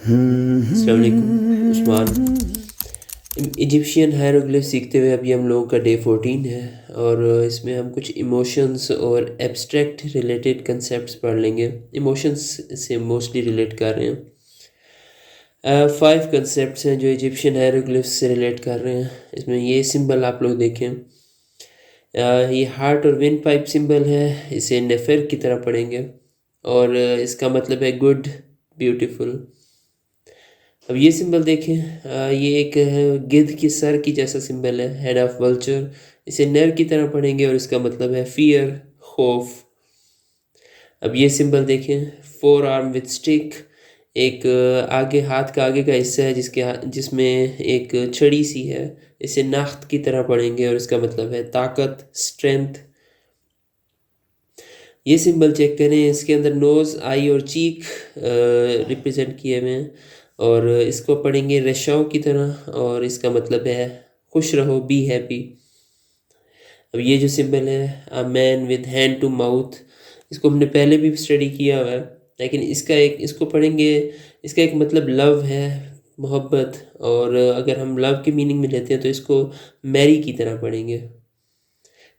अस्सलाम वालेकुम उस्मान। इजिप्शियन हायरोग्लिफ सीखते हुए अभी हम लोगों का डे 14 है और इसमें हम कुछ इमोशंस और एब्स्ट्रैक्ट रिलेटेड कंसेप्ट्स पढ़ लेंगे। इमोशंस से मोस्टली रिलेट कर रहे हैं। 5 कंसेप्ट्स हैं जो इजिप्शियन हायरोग्लिफ्स से रिलेट कर रहे हैं। इसमें ये सिंबल आप लोग देखें। ये हार्ट और विंड पाइप सिंबल है, इसे नेफर की तरह पढ़ेंगे और इसका मतलब है गुड, ब्यूटीफुल। अब ये सिंबल देखें। ये एक गिद्ध की सर की जैसा सिंबल है, हेड ऑफ वल्चर। इसे नर की तरह पढ़ेंगे और इसका मतलब है फियर, खौफ। अब ये सिंबल देखें, 4 आर्म विथ स्टिक। एक आगे हाथ का आगे का हिस्सा है जिसमें एक छड़ी सी है। इसे नाख्त की तरह पढ़ेंगे और इसका मतलब है ताकत, स्ट्रेंथ। ये सिंबल चेक करें, इसके अंदर नोज़, आई और चीक रिप्रेजेंट किए हुए हैं और इसको पढ़ेंगे रेशाओं की तरह और इसका मतलब है खुश रहो, बी हैप्पी। अब ये जो सिंबल है, a man with hand to mouth, इसको हमने पहले भी स्टडी किया हुआ है, लेकिन इसको पढ़ेंगे। इसका एक मतलब लव है, मोहब्बत। और अगर हम लव के मीनिंग में लेते हैं तो इसको मैरी की तरह पढ़ेंगे।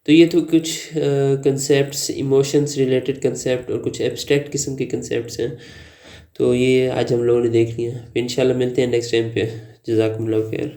तो ये तो कुछ कंसेप्ट्स, इमोशंस रिलेटेड कंसेप्ट और कुछ एब्स्ट्रैक्ट किस्म के कंसेप्ट्स हैं। तो ये आज हम लोगों ने देख लिया। फिर इंशाल्लाह मिलते हैं नेक्स्ट टाइम पे। जज़ाकुमुल्लाह खैर।